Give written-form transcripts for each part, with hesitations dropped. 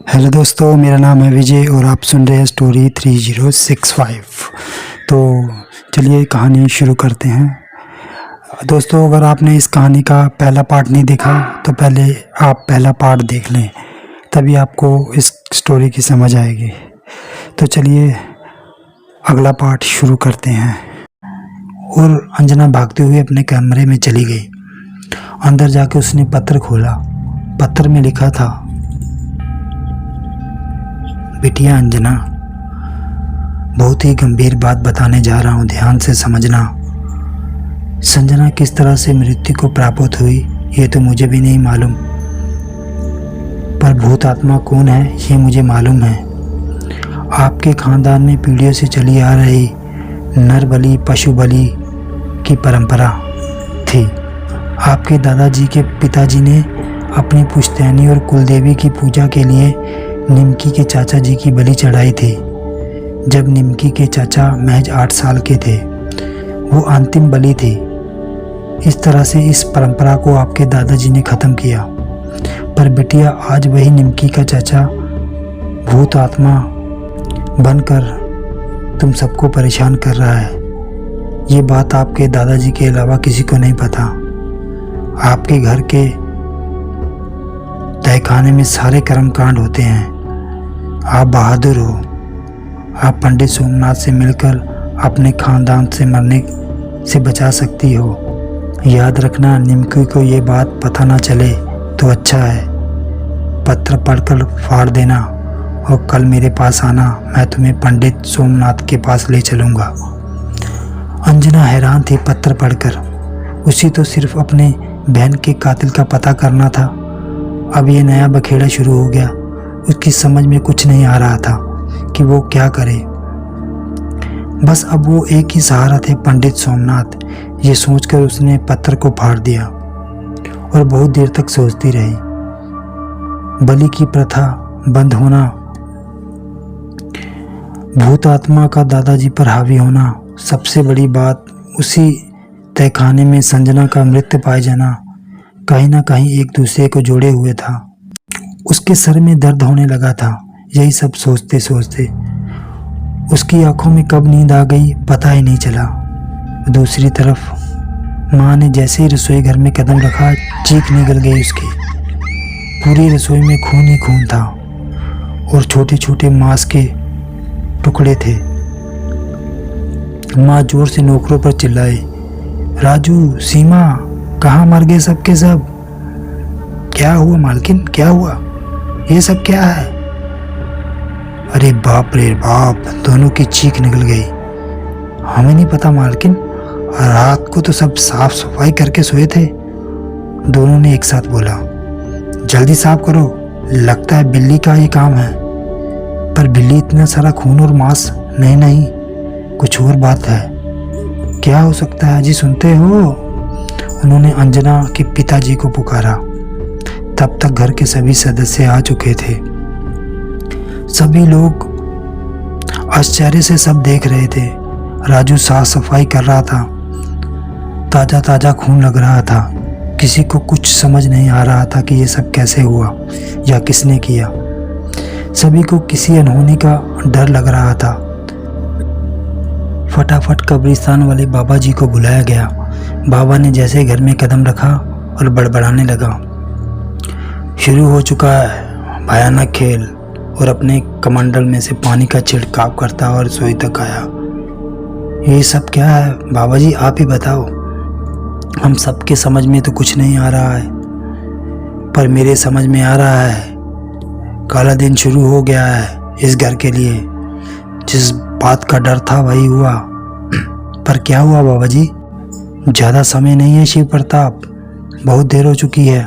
Hello दोस्तों, मेरा नाम है विजय और आप सुन रहे हैं स्टोरी 3065। तो चलिए कहानी शुरू करते हैं। दोस्तों, अगर आपने इस कहानी का पहला पार्ट नहीं देखा तो पहले आप पहला पार्ट देख लें, तभी आपको इस स्टोरी की समझ आएगी। तो चलिए अगला पार्ट शुरू करते हैं। और अंजना भागते हुए अपने कमरे में चली गई। अंदर जाके उसने पत्र खोला। पत्र में लिखा था, बिटिया अंजना, बहुत ही गंभीर बात बताने जा रहा हूँ, ध्यान से समझना। संजना किस तरह से मृत्यु को प्राप्त हुई ये तो मुझे भी नहीं मालूम, पर भूत आत्मा कौन है ये मुझे मालूम है। आपके खानदान में पीढ़ियों से चली आ रही नर बलि पशु बलि की परंपरा थी। आपके दादाजी के पिताजी ने अपनी पुश्तैनी और कुलदेवी की पूजा के लिए निमकी के चाचा जी की बलि चढ़ाई थी। जब निमकी के चाचा महज 8 साल के थे, वो अंतिम बलि थी। इस तरह से इस परंपरा को आपके दादाजी ने ख़त्म किया। पर बिटिया, आज वही निमकी का चाचा भूत आत्मा बनकर तुम सबको परेशान कर रहा है। ये बात आपके दादाजी के अलावा किसी को नहीं पता। आपके घर के तहखाने में सारे कर्मकांड होते हैं। आप बहादुर हो। आप पंडित सोमनाथ से मिलकर अपने खानदान से मरने से बचा सकती हो। याद रखना, निमकी को ये बात पता ना चले तो अच्छा है। पत्र पढ़कर फाड़ देना और कल मेरे पास आना, मैं तुम्हें पंडित सोमनाथ के पास ले चलूँगा। अंजना हैरान थी पत्र पढ़कर। उसी तो सिर्फ अपने बहन के कातिल का पता करना था, अब ये नया बखेड़ा शुरू हो गया। उसकी समझ में कुछ नहीं आ रहा था कि वो क्या करे। बस अब वो एक ही सहारा थे, पंडित सोमनाथ। ये सोचकर उसने पत्र को फाड़ दिया और बहुत देर तक सोचती रही। बलि की प्रथा बंद होना, भूत आत्मा का दादाजी पर हावी होना, सबसे बड़ी बात उसी तहखाने में संजना का मृत पाए जाना कहीं ना कहीं एक दूसरे को जोड़े हुए था। उसके सर में दर्द होने लगा था। यही सब सोचते सोचते उसकी आंखों में कब नींद आ गई पता ही नहीं चला। दूसरी तरफ माँ ने जैसे ही रसोई घर में कदम रखा, चीख निकल गई उसकी। पूरी रसोई में खून ही खून था और छोटे छोटे मांस के टुकड़े थे। माँ जोर से नौकरों पर चिल्लाई, राजू, सीमा, कहाँ मर गए सब के सब? क्या हुआ मालकिन, क्या हुआ? ये सब क्या है? अरे बाप रे बाप, दोनों की चीख निकल गई। हमें नहीं पता मालकिन, रात को तो सब साफ सफाई करके सोए थे। दोनों ने एक साथ बोला, जल्दी साफ करो, लगता है बिल्ली का ये काम है। पर बिल्ली इतना सारा खून और मांस? नहीं नहीं, कुछ और बात है। क्या हो सकता है जी, सुनते हो? उन्होंने अंजना के पिताजी को पुकारा। तब तक घर के सभी सदस्य आ चुके थे। सभी लोग आश्चर्य से सब देख रहे थे। राजू साफ सफाई कर रहा था। ताजा ताजा खून लग रहा था। किसी को कुछ समझ नहीं आ रहा था कि ये सब कैसे हुआ या किसने किया। सभी को किसी अनहोनी का डर लग रहा था। फटाफट कब्रिस्तान वाले बाबा जी को बुलाया गया। बाबा ने जैसे घर में कदम रखा और बड़बड़ाने लगा, शुरू हो चुका है भयानक खेल। और अपने कमंडल में से पानी का छिड़काव करता और रसोई तक आया। ये सब क्या है बाबा जी, आप ही बताओ। हम सबके समझ में तो कुछ नहीं आ रहा है, पर मेरे समझ में आ रहा है काला दिन शुरू हो गया है इस घर के लिए। जिस बात का डर था वही हुआ। पर क्या हुआ बाबा जी? ज़्यादा समय नहीं है शिव प्रताप, बहुत देर हो चुकी है।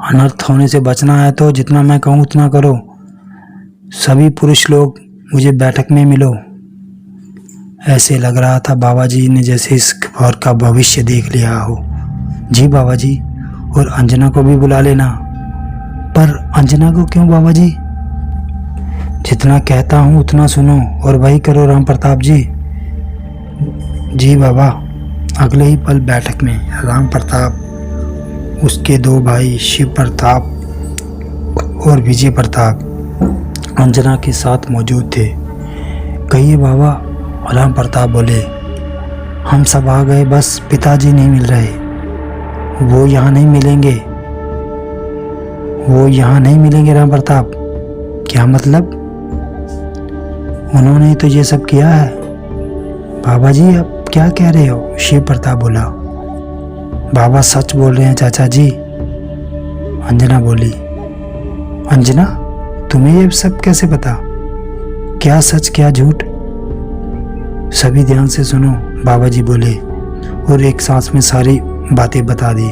अनर्थ होने से बचना है तो जितना मैं कहूँ उतना करो। सभी पुरुष लोग मुझे बैठक में मिलो। ऐसे लग रहा था बाबा जी ने जैसे इस घर का भविष्य देख लिया हो। जी बाबा जी, और अंजना को भी बुला लेना। पर अंजना को क्यों बाबा जी? जितना कहता हूँ उतना सुनो और वही करो राम प्रताप जी। जी बाबा। अगले ही पल बैठक में राम प्रताप, उसके 2 भाई शिव प्रताप और विजय प्रताप अंजना के साथ मौजूद थे। कहिए बाबा, राम प्रताप बोले। हम सब आ गए, बस पिताजी नहीं मिल रहे। वो यहाँ नहीं मिलेंगे, वो यहाँ नहीं मिलेंगे राम प्रताप। क्या मतलब? उन्होंने तो ये सब किया है। बाबा जी अब क्या कह रहे हो? शिव प्रताप बोला। बाबा सच बोल रहे हैं चाचा जी, अंजना बोली। अंजना, तुम्हें ये सब कैसे पता? क्या सच क्या झूठ? सभी ध्यान से सुनो, बाबा जी बोले और एक सांस में सारी बातें बता दी।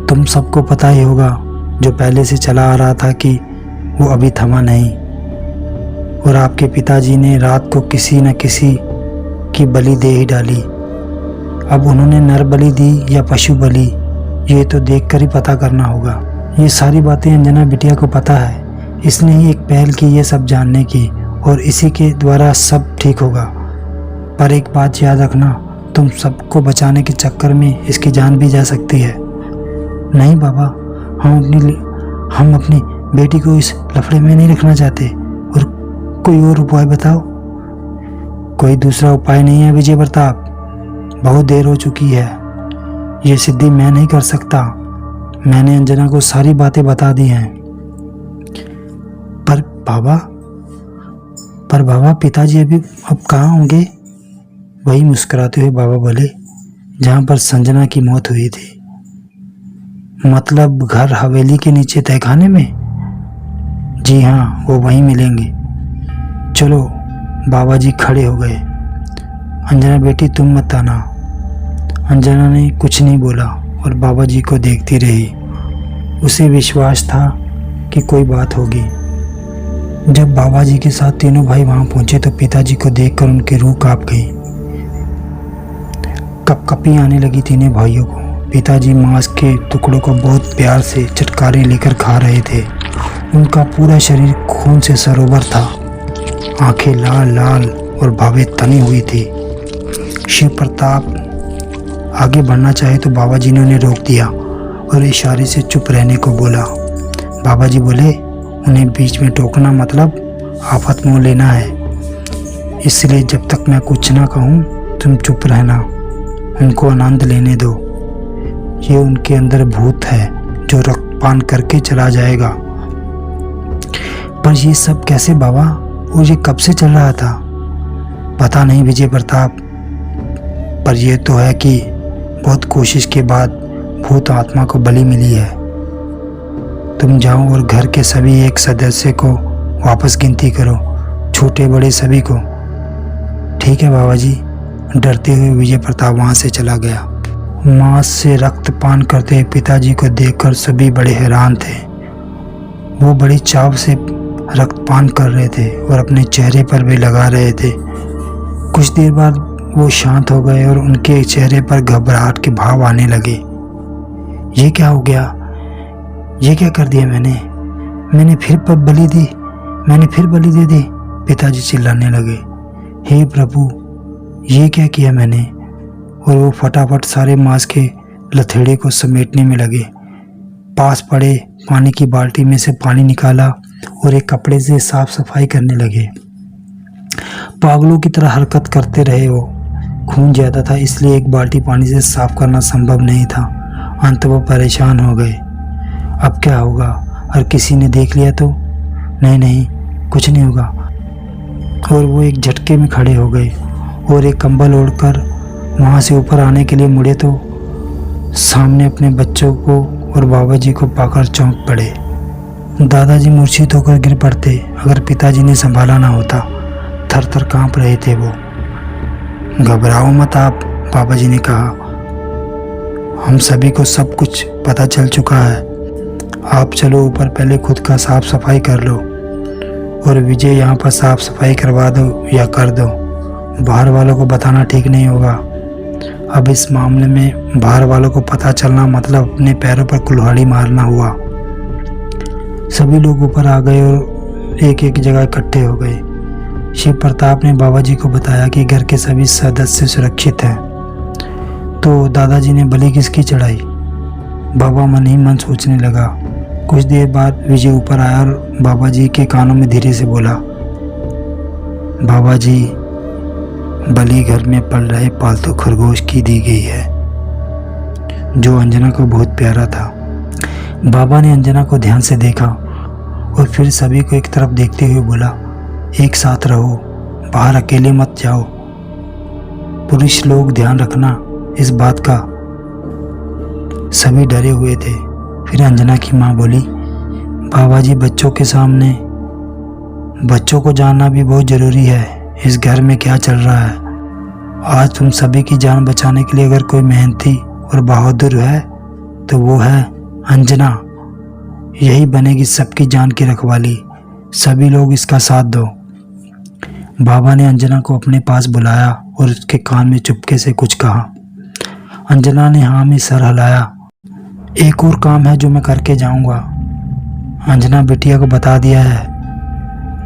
तुम सबको पता ही होगा जो पहले से चला आ रहा था कि वो अभी थमा नहीं, और आपके पिताजी ने रात को किसी न किसी की बलि दे ही डाली। अब उन्होंने नर बलि दी या पशु बलि, ये तो देखकर ही पता करना होगा। ये सारी बातें अंजना बिटिया को पता है, इसने ही एक पहल की ये सब जानने की, और इसी के द्वारा सब ठीक होगा। पर एक बात याद रखना, तुम सबको बचाने के चक्कर में इसकी जान भी जा सकती है। नहीं बाबा, हम अपनी बेटी को इस लफड़े में नहीं रखना चाहते, और कोई और उपाय बताओ। कोई दूसरा उपाय नहीं है विजय प्रताप, बहुत देर हो चुकी है। ये सिद्धि मैं नहीं कर सकता। मैंने अंजना को सारी बातें बता दी हैं। पर बाबा पिताजी अब कहाँ होंगे? वही मुस्कुराते हुए बाबा बोले, जहाँ पर संजना की मौत हुई थी। मतलब घर हवेली के नीचे तहखाने में? जी हाँ, वो वहीं मिलेंगे। चलो। बाबा जी खड़े हो गए। अंजना बेटी, तुम मत आना। अंजना ने कुछ नहीं बोला और बाबा जी को देखती रही। उसे विश्वास था कि कोई बात होगी। जब बाबा जी के साथ तीनों भाई वहां पहुंचे तो पिताजी को देखकर उनकी रूह कांप गई। कपकपी आने लगी तीनों भाइयों को। पिताजी मांस के टुकड़ों को बहुत प्यार से चटकारे लेकर खा रहे थे। उनका पूरा शरीर खून से सरोवर था। आंखें लाल लाल और भावें तनी हुई थी। शिव प्रताप आगे बढ़ना चाहे तो बाबा जी ने उन्हें रोक दिया और इशारे से चुप रहने को बोला। बाबा जी बोले, उन्हें बीच में टोकना मतलब आफत मोल लेना है, इसलिए जब तक मैं कुछ ना कहूँ तुम चुप रहना, उनको आनंद लेने दो। ये उनके अंदर भूत है जो रक्तपान करके चला जाएगा। पर ये सब कैसे बाबा, और ये कब से चल रहा था? पता नहीं विजय प्रताप, पर यह तो है कि बहुत कोशिश के बाद भूत आत्मा को बलि मिली है। तुम जाओ और घर के सभी एक सदस्य को वापस गिनती करो, छोटे बड़े सभी को। ठीक है बाबा जी। डरते हुए विजय प्रताप वहां से चला गया। मांस से रक्तपान करते पिताजी को देखकर सभी बड़े हैरान थे। वो बड़ी चाव से रक्तपान कर रहे थे और अपने चेहरे पर भी लगा रहे थे। कुछ देर बाद वो शांत हो गए और उनके चेहरे पर घबराहट के भाव आने लगे। ये क्या हो गया? ये क्या कर दिया मैंने फिर बलि दी, मैंने फिर बलि दे दी। पिताजी चिल्लाने लगे, हे प्रभु, ये क्या किया मैंने? और वो फटाफट सारे मांस के लथेड़े को समेटने में लगे। पास पड़े पानी की बाल्टी में से पानी निकाला और एक कपड़े से साफ सफाई करने लगे। पागलों की तरह हरकत करते रहे वो। खून ज़्यादा था इसलिए एक बाल्टी पानी से साफ करना संभव नहीं था। अंत वो परेशान हो गए। अब क्या होगा? और किसी ने देख लिया तो? नहीं, कुछ नहीं होगा। और वो एक झटके में खड़े हो गए और एक कंबल ओढ़कर वहाँ से ऊपर आने के लिए मुड़े तो सामने अपने बच्चों को और बाबा जी को पाकर चौंक पड़े। दादाजी मूर्छित होकर गिर पड़ते अगर पिताजी ने संभाला ना होता। थर थर कांप रहे थे वो। घबराओ मत आप, बाबा जी ने कहा। हम सभी को सब कुछ पता चल चुका है। आप चलो ऊपर, पहले खुद का साफ सफाई कर लो, और विजय यहाँ पर साफ सफाई करवा दो या कर दो। बाहर वालों को बताना ठीक नहीं होगा। अब इस मामले में बाहर वालों को पता चलना मतलब अपने पैरों पर कुल्हाड़ी मारना हुआ। सभी लोग ऊपर आ गए और एक एक जगह इकट्ठे हो गए। शिव प्रताप ने बाबा जी को बताया कि घर के सभी सदस्य सुरक्षित हैं। तो दादाजी ने बलि किसकी चढ़ाई? बाबा मन ही मन सोचने लगा। कुछ देर बाद विजय ऊपर आया और बाबा जी के कानों में धीरे से बोला, बाबा जी, बलि घर में पल रहे पालतू खरगोश की दी गई है, जो अंजना को बहुत प्यारा था। बाबा ने अंजना को ध्यान से देखा और फिर सभी को एक तरफ देखते हुए बोला, एक साथ रहो, बाहर अकेले मत जाओ। पुरुष लोग ध्यान रखना इस बात का। सभी डरे हुए थे। फिर अंजना की माँ बोली, बाबा जी, बच्चों के सामने बच्चों को जानना भी बहुत ज़रूरी है। इस घर में क्या चल रहा है। आज तुम सभी की जान बचाने के लिए अगर कोई मेहनती और बहादुर है तो वो है अंजना। यही बनेगी सबकी जान की रखवाली। सभी लोग इसका साथ दो। बाबा ने अंजना को अपने पास बुलाया और उसके कान में चुपके से कुछ कहा। अंजना ने हाँ में सर हिलाया। एक और काम है जो मैं करके जाऊंगा। अंजना बिटिया को बता दिया है।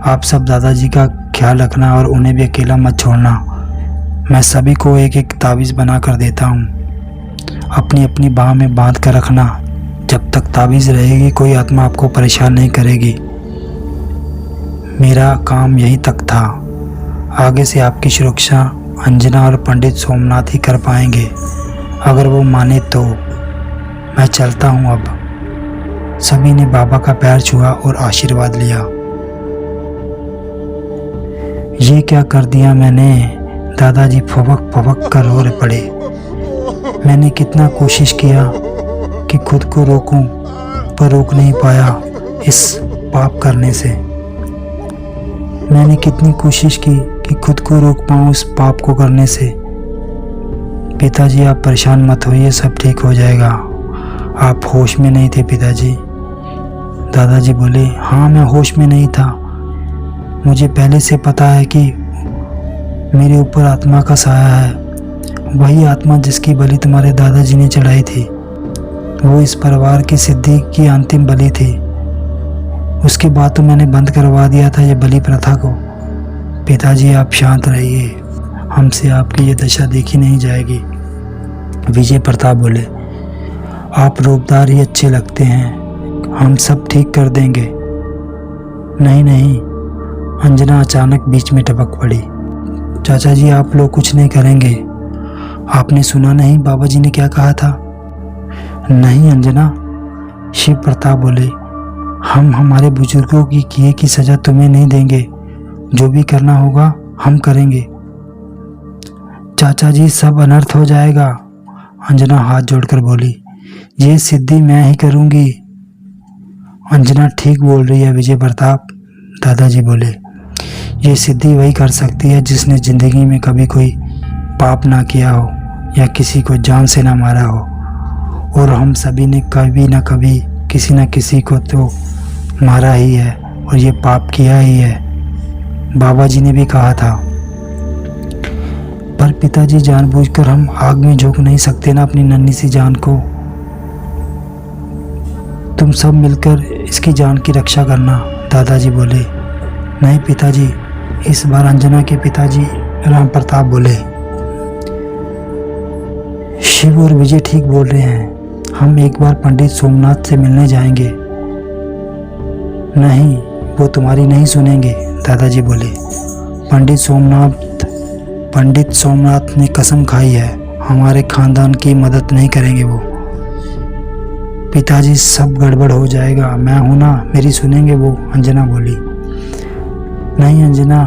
आप सब दादाजी का ख्याल रखना और उन्हें भी अकेला मत छोड़ना। मैं सभी को एक एक ताबीज़ बना कर देता हूँ। अपनी अपनी बाह में बांध कर रखना। जब तक ताबीज़ रहेगी कोई आत्मा आपको परेशान नहीं करेगी। मेरा काम यही तक था। आगे से आपकी सुरक्षा अंजना और पंडित सोमनाथ ही कर पाएंगे, अगर वो माने तो। मैं चलता हूँ अब। सभी ने बाबा का पैर छुआ और आशीर्वाद लिया। ये क्या कर दिया मैंने। दादाजी फबक फबक कर रो पड़े। मैंने कितना कोशिश किया कि खुद को रोकूं, पर रोक नहीं पाया इस पाप करने से। मैंने कितनी कोशिश की कि खुद को रोक पाऊं इस पाप को करने से। पिताजी, आप परेशान मत होइए, सब ठीक हो जाएगा। आप होश में नहीं थे पिताजी। दादाजी बोले, हाँ मैं होश में नहीं था। मुझे पहले से पता है कि मेरे ऊपर आत्मा का साया है। वही आत्मा जिसकी बलि तुम्हारे दादाजी ने चढ़ाई थी, वो इस परिवार की सिद्धि की अंतिम बलि थी। उसके बाद तो मैंने बंद करवा दिया था ये बलि प्रथा को। पिताजी, आप शांत रहिए, हमसे आपकी ये दशा देखी नहीं जाएगी। विजय प्रताप बोले, आप रूपदार ही अच्छे लगते हैं, हम सब ठीक कर देंगे। नहीं नहीं, अंजना अचानक बीच में टपक पड़ी। चाचा जी, आप लोग कुछ नहीं करेंगे। आपने सुना नहीं बाबा जी ने क्या कहा था। नहीं अंजना, शिव प्रताप बोले, हम हमारे बुजुर्गों की किए की सजा तुम्हें नहीं देंगे। जो भी करना होगा हम करेंगे। चाचा जी, सब अनर्थ हो जाएगा। अंजना हाथ जोड़कर बोली, ये सिद्धि मैं ही करूंगी। अंजना ठीक बोल रही है विजय प्रताप, दादाजी बोले। ये सिद्धि वही कर सकती है जिसने जिंदगी में कभी कोई पाप ना किया हो या किसी को जान से ना मारा हो। और हम सभी ने कभी ना कभी किसी न किसी को तो मारा ही है और ये पाप किया ही है। बाबा जी ने भी कहा था। पर पिताजी, जानबूझकर हम आग में झोंक नहीं सकते ना अपनी नन्ही सी जान को। तुम सब मिलकर इसकी जान की रक्षा करना, दादाजी बोले। नहीं पिताजी, इस बार अंजना के पिताजी राम प्रताप बोले। शिव और विजय ठीक बोल रहे हैं, हम एक बार पंडित सोमनाथ से मिलने जाएंगे। नहीं, वो तुम्हारी नहीं सुनेंगे, दादाजी बोले। पंडित सोमनाथ ने कसम खाई है, हमारे खानदान की मदद नहीं करेंगे वो। पिताजी, सब गड़बड़ हो जाएगा, मैं हूं ना, मेरी सुनेंगे वो, अंजना बोली। नहीं अंजना,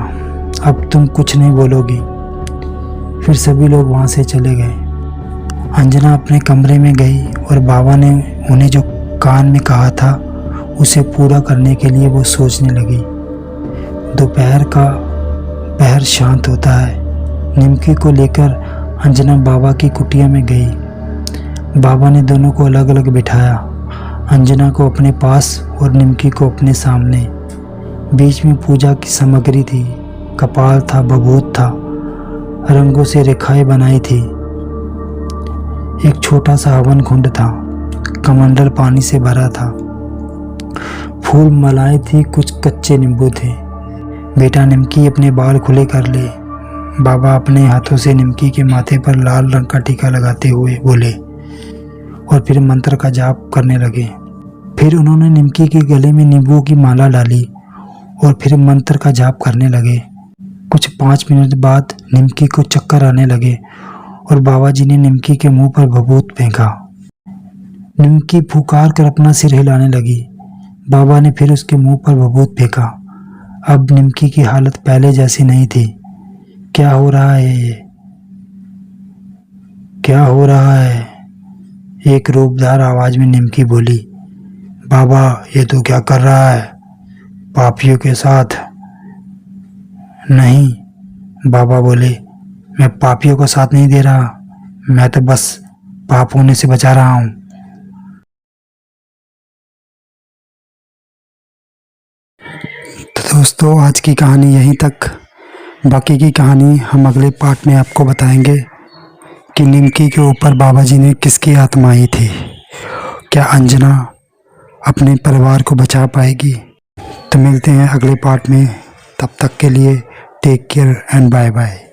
अब तुम कुछ नहीं बोलोगी। फिर सभी लोग वहां से चले गए। अंजना अपने कमरे में गई और बाबा ने उन्हें जो कान में कहा था उसे पूरा करने के लिए वो सोचने लगी। दोपहर का पहर शांत होता है। निमकी को लेकर अंजना बाबा की कुटिया में गई। बाबा ने दोनों को अलग अलग बिठाया, अंजना को अपने पास और निमकी को अपने सामने। बीच में पूजा की सामग्री थी, कपाल था, बभूत था, रंगों से रेखाएं बनाई थी। एक छोटा सा हवन कुंड था, कमंडल पानी से भरा था। फूल मालाएं थी, कुछ कच्चे नींबू थे। बेटा निमकी, अपने बाल खुले कर ले। बाबा अपने हाथों से निमकी के माथे पर लाल रंग का टीका लगाते हुए बोले और फिर मंत्र का जाप करने लगे। फिर उन्होंने निमकी के गले में नींबू की माला डाली और फिर मंत्र का जाप करने लगे। कुछ 5 मिनट बाद निमकी को चक्कर आने लगे और बाबा जी ने निमकी के मुंह पर भभूत फेंका। निमकी फुकार कर अपना सिर हिलाने लगी। बाबा ने फिर उसके मुंह पर भभूत फेंका। अब निमकी की हालत पहले जैसी नहीं थी। क्या हो रहा है ये? क्या हो रहा है? एक रूपदार आवाज में निमकी बोली। बाबा, ये तो क्या कर रहा है? पापियों के साथ? नहीं, बाबा बोले, मैं पापियों को साथ नहीं दे रहा, मैं तो बस पाप होने से बचा रहा हूँ। तो दोस्तों, आज की कहानी यहीं तक। बाकी की कहानी हम अगले पार्ट में आपको बताएंगे कि निमकी के ऊपर बाबा जी ने किसकी आत्मा आई थी। क्या अंजना अपने परिवार को बचा पाएगी? तो मिलते हैं अगले पार्ट में। तब तक के लिए take care and bye bye.